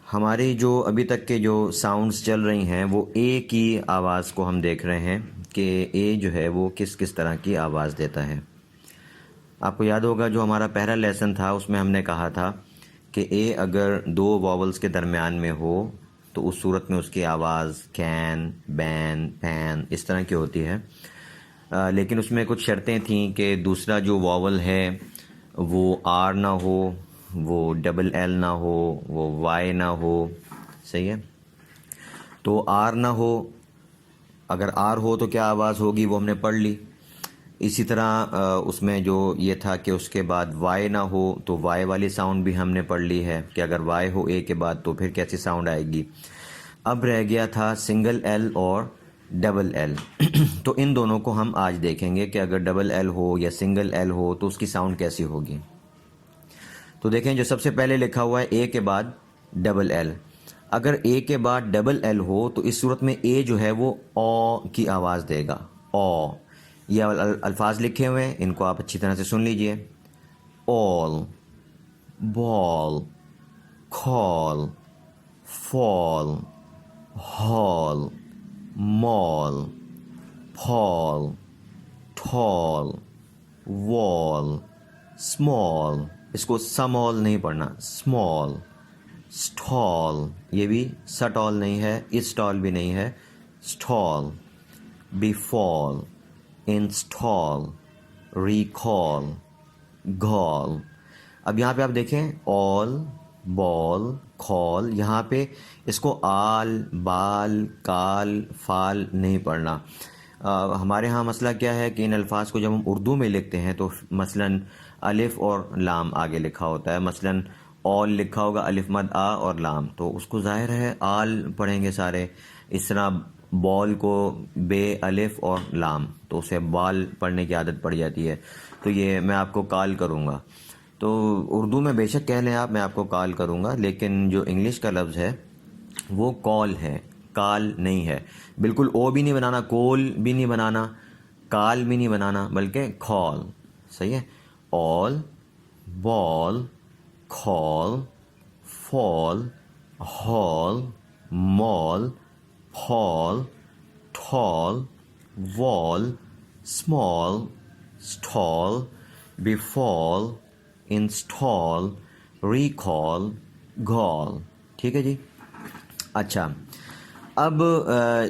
ہماری جو ابھی تک کے جو ساؤنڈز چل رہی ہیں وہ اے کی آواز کو ہم دیکھ رہے ہیں کہ اے جو ہے وہ کس کس طرح کی آواز دیتا ہے۔ آپ کو یاد ہوگا جو ہمارا پہلا لیسن تھا اس میں ہم نے کہا تھا کہ اے اگر دو واولز کے درمیان میں ہو تو اس صورت میں اس کی آواز کین، بین، پین اس طرح کی ہوتی ہے، لیکن اس میں کچھ شرطیں تھیں کہ دوسرا جو واول ہے وہ آر نہ ہو، وہ ڈبل ایل نہ ہو، وہ وائی نہ ہو، صحیح ہے؟ تو آر نہ ہو، اگر آر ہو تو کیا آواز ہوگی وہ ہم نے پڑھ لی۔ اسی طرح اس میں جو یہ تھا کہ اس کے بعد وائی نہ ہو تو وائی والی ساؤنڈ بھی ہم نے پڑھ لی ہے کہ اگر وائی ہو اے کے بعد تو پھر کیسی ساؤنڈ آئے گی۔ اب رہ گیا تھا سنگل ایل اور ڈبل ایل تو ان دونوں کو ہم آج دیکھیں گے کہ اگر ڈبل ایل ہو یا سنگل ایل ہو تو اس کی ساؤنڈ کیسی ہوگی۔ تو دیکھیں جو سب سے پہلے لکھا ہوا ہے اے کے بعد ڈبل ایل، اگر اے کے بعد ڈبل ایل ہو تو اس صورت میں اے جو ہے وہ او کی آواز دے گا، او۔ یہ الفاظ لکھے ہوئے ہیں، ان کو آپ اچھی طرح سے سن لیجئے۔ all، ball، call، fall، haul، mall، fall، tall، wall، small، اس کو small نہیں پڑھنا، small، stall، یہ بھی سٹال نہیں ہے، اسٹال بھی نہیں ہے، stall، befall، install، recall، gall۔ اب یہاں پہ آپ دیکھیں all، ball، call، یہاں پہ اس کو آل، بال، کال، فال نہیں پڑھنا۔ ہمارے ہاں مسئلہ کیا ہے کہ ان الفاظ کو جب ہم اردو میں لکھتے ہیں تو مثلاً الف اور لام آگے لکھا ہوتا ہے، مثلاً all لکھا ہوگا الف مد آ اور لام، تو اس کو ظاہر ہے آل پڑھیں گے سارے۔ اس طرح بال کو بے الف اور لام، تو اسے بال پڑھنے کی عادت پڑ جاتی ہے، تو یہ میں آپ کو کال کروں گا۔ تو اردو میں بے شک کہہ لیں آپ، میں آپ کو کال کروں گا، لیکن جو انگلش کا لفظ ہے وہ کال ہے، کال نہیں ہے۔ بالکل او بھی نہیں بنانا، کول بھی نہیں بنانا، کال بھی نہیں بنانا، بلکہ کھال، صحیح ہے؟ all، ball، call، fall، haul، mall، fall، tall، wall، small، stall، befall، install، recall، gall۔ ٹھیک ہے جی؟ اچھا، اب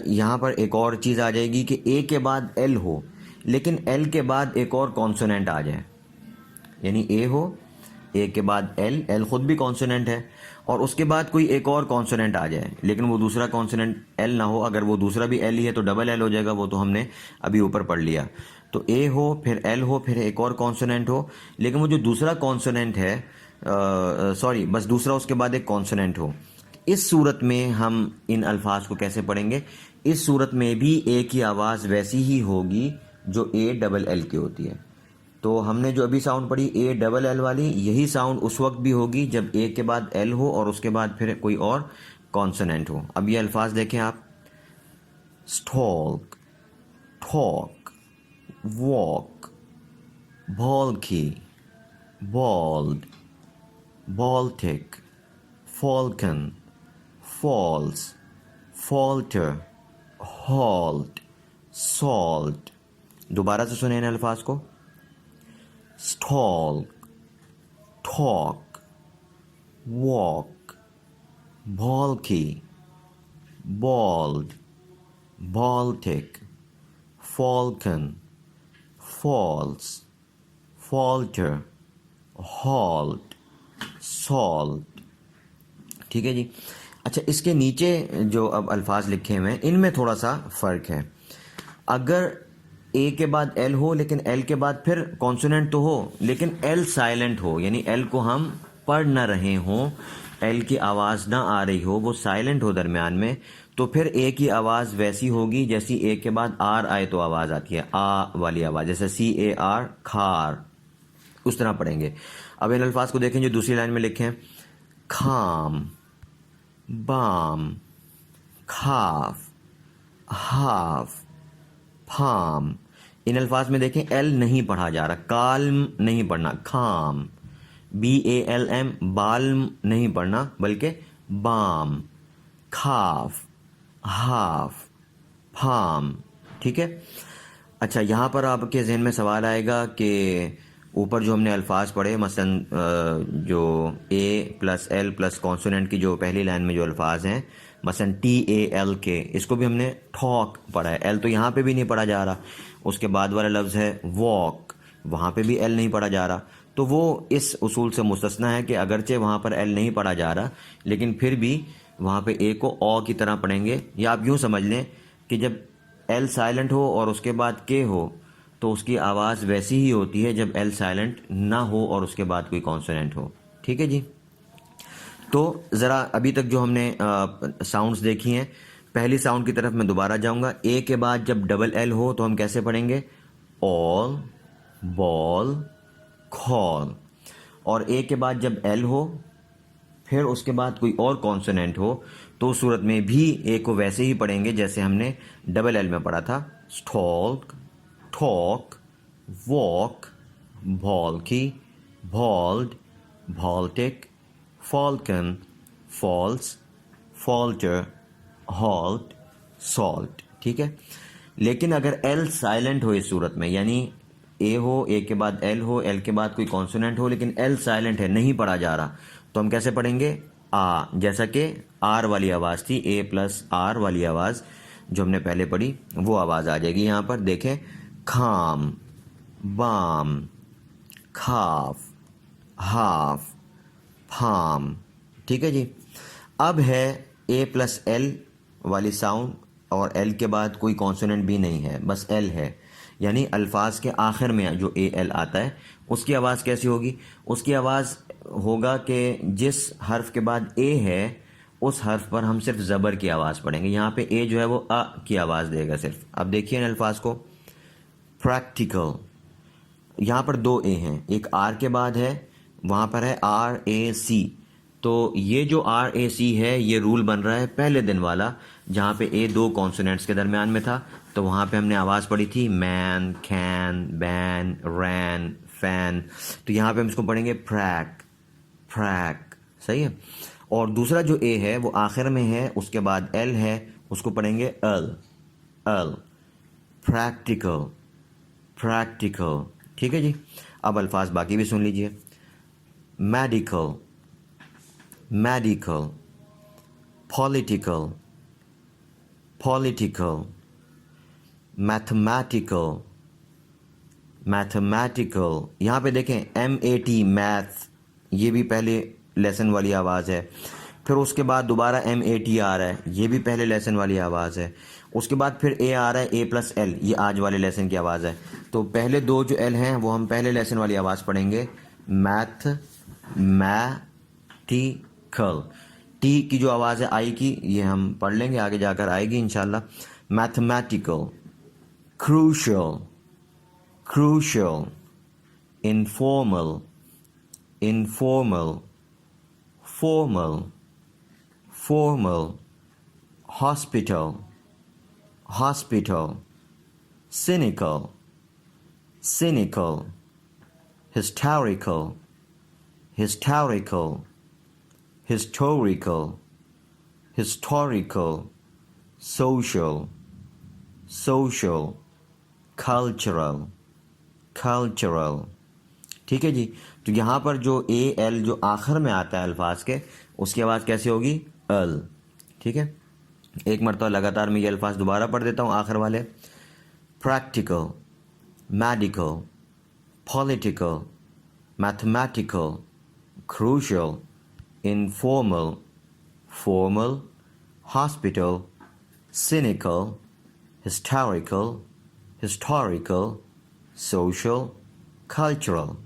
یہاں پر ایک اور چیز آ جائے گی کہ اے کے بعد ایل ہو لیکن ایل کے بعد ایک اور کانسوننٹ آ جائے، یعنی اے ہو، اے کے بعد ایل، ایل خود بھی کانسوننٹ ہے، اور اس کے بعد کوئی ایک اور کانسوننٹ آ جائے لیکن وہ دوسرا کانسوننٹ ایل نہ ہو، اگر وہ دوسرا بھی ایل ہی ہے تو ڈبل ایل ہو جائے گا، وہ تو ہم نے ابھی اوپر پڑھ لیا۔ تو اے ہو، پھر ایل ہو، پھر ایک اور کانسوننٹ ہو، لیکن وہ جو دوسرا کانسوننٹ ہے بس دوسرا اس کے بعد ایک کانسوننٹ ہو، اس صورت میں ہم ان الفاظ کو کیسے پڑھیں گے؟ اس صورت میں بھی اے کی آواز ویسی ہی ہوگی جو اے ڈبل ایل کی ہوتی ہے۔ تو ہم نے جو ابھی ساؤنڈ پڑھی اے ڈبل ایل والی، یہی ساؤنڈ اس وقت بھی ہوگی جب اے کے بعد ایل ہو اور اس کے بعد پھر کوئی اور کانسوننٹ ہو۔ اب یہ الفاظ دیکھیں آپ، stalk، talk، walk، bulky، bald، baltic، falcon، false، falter، halt، salt۔ دوبارہ سے سنیں ان الفاظ کو، stalk، talk، walk، bulky، bald، baltic، falcon، false، falter، halt، salt۔ ٹھیک ہے جی؟ اچھا، اس کے نیچے جو اب الفاظ لکھے ہوئے ہیں ان میں تھوڑا سا فرق ہے۔ اگر اے کے بعد ایل ہو لیکن ایل کے بعد پھر کانسوننٹ تو ہو لیکن ایل سائلنٹ ہو، یعنی ایل کو ہم پڑھ نہ رہے ہوں، ایل کی آواز نہ آ رہی ہو، وہ سائلنٹ ہو درمیان میں، تو پھر اے کی آواز ویسی ہوگی جیسی اے کے بعد آر آئے تو آواز آتی ہے، آ والی آواز، جیسے سی اے آر، کھار، اس طرح پڑھیں گے۔ اب ان الفاظ کو دیکھیں جو دوسری لائن میں لکھیں، کھام، بام، کھاف، ہاف، پھام۔ ان الفاظ میں دیکھیں ایل نہیں پڑھا جا رہا، کالم نہیں پڑھنا، کھام، be A L M, Balam نہیں پڑھنا بلکہ بام, کھاف, ہاف, پھام. ٹھیک ہے. اچھا, یہاں پر آپ کے ذہن میں سوال آئے گا کہ اوپر جو ہم نے الفاظ پڑھے مثلا جو اے پلس ایل پلس کانسوننٹ کی جو پہلی لائن میں جو الفاظ ہیں مثلا ٹی اے ایل کے, اس کو بھی ہم نے ٹھوک پڑھا ہے. ایل تو یہاں پہ بھی نہیں پڑھا جا رہا. اس کے بعد والا لفظ ہے واک, وہاں پہ بھی ایل نہیں پڑھا جا رہا. تو وہ اس اصول سے مستثنا ہے کہ اگرچہ وہاں پر ایل نہیں پڑھا جا رہا لیکن پھر بھی وہاں پہ اے کو او کی طرح پڑھیں گے. یا آپ یوں سمجھ لیں کہ جب ایل سائلنٹ ہو اور اس کے بعد کے ہو تو اس کی آواز ویسی ہی ہوتی ہے جب ایل سائلنٹ نہ ہو اور اس کے بعد کوئی کانسوننٹ ہو. ٹھیک ہے جی. تو ذرا ابھی تک جو ہم نے ساؤنڈز دیکھی ہیں, پہلی ساؤنڈ کی طرف میں دوبارہ جاؤں گا. اے کے بعد جب ڈبل ایل ہو تو ہم کیسے پڑھیں گے؟ all, ball, call. اور اے کے بعد جب ایل ہو پھر اس کے بعد کوئی اور کانسوننٹ ہو تو اس صورت میں بھی اے کو ویسے ہی پڑھیں گے جیسے ہم نے ڈبل ایل میں پڑھا تھا. Stalk, talk, walk, balky, bald, Baltic, falcon, false, falter, halt, salt. ٹھیک ہے. لیکن اگر ایل سائلنٹ ہو اس صورت میں, یعنی اے ہو, اے کے بعد ایل ہو, ایل کے بعد کوئی کانسوننٹ ہو لیکن ایل سائلنٹ ہے, نہیں پڑھا جا رہا, تو ہم کیسے پڑھیں گے؟ آ, جیسا کہ آر والی آواز تھی, اے پلس آر والی آواز جو ہم نے پہلے پڑھی وہ آواز آ جائے گی. یہاں پر دیکھیں, کھام, بام, کھاف, ہاف, پھام. ٹھیک ہے جی. اب ہے اے پلس ایل والی ساؤنڈ اور ایل کے بعد کوئی کانسوننٹ بھی نہیں ہے, بس ایل ہے. یعنی الفاظ کے آخر میں جو اے ایل آتا ہے اس کی آواز کیسی ہوگی؟ اس کی آواز ہوگا کہ جس حرف کے بعد اے ہے اس حرف پر ہم صرف زبر کی آواز پڑھیں گے. یہاں پہ اے جو ہے وہ ا کی آواز دے گا صرف. اب دیکھیے ان الفاظ کو. پریکٹیکل, یہاں پر دو اے ہیں, ایک آر کے بعد ہے, وہاں پر ہے آر اے سی. تو یہ جو آر اے سی ہے یہ رول بن رہا ہے پہلے دن والا جہاں پہ اے دو کانسوننٹس کے درمیان میں تھا. تو وہاں پہ ہم نے آواز پڑھی تھی مین, کین, بین, رین, فین. تو یہاں پہ ہم اس کو پڑھیں گے پریک, پریک. صحیح ہے. اور دوسرا جو اے ہے وہ آخر میں ہے, اس کے بعد ایل ہے, اس کو پڑھیں گے ال, ال. Practical, practical. ٹھیک ہے جی. اب الفاظ باقی بھی سن لیجئے. Medical, medical, political, political, mathematical, mathematical. یہاں پہ دیکھیں ایم اے ٹی, میتھ, یہ بھی پہلے لیسن والی آواز ہے. پھر اس کے بعد دوبارہ ایم اے ٹی آ رہا ہے, یہ بھی پہلے لیسن والی آواز ہے. اس کے بعد پھر اے آ رہا ہے, اے پلس ایل, یہ آج والے لیسن کی آواز ہے. تو پہلے دو جو ایل ہیں وہ ہم پہلے لیسن والی آواز پڑھیں گے, میتھ, میٹیکل. ٹی کی جو آواز ہے آئی کی, یہ ہم پڑھ لیں گے, آگے جا کر آئے گی انشاءاللہ. Mathematical, crucial, crucial, informal, informal, formal, formal, hospital, hospital, cynical, cynical, historical, historical, historical, historical, social, social, cultural, cultural. ٹھیک ہے جی. تو یہاں پر جو اے ایل جو آخر میں آتا ہے الفاظ کے, اس کی آواز کیسے ہوگی؟ ال. ٹھیک ہے. ایک مرتبہ لگاتار میں یہ الفاظ دوبارہ پڑھ دیتا ہوں آخر والے. Practical, medical, political, mathematical, crucial, informal, formal, hospital, cynical, historical, social, cultural.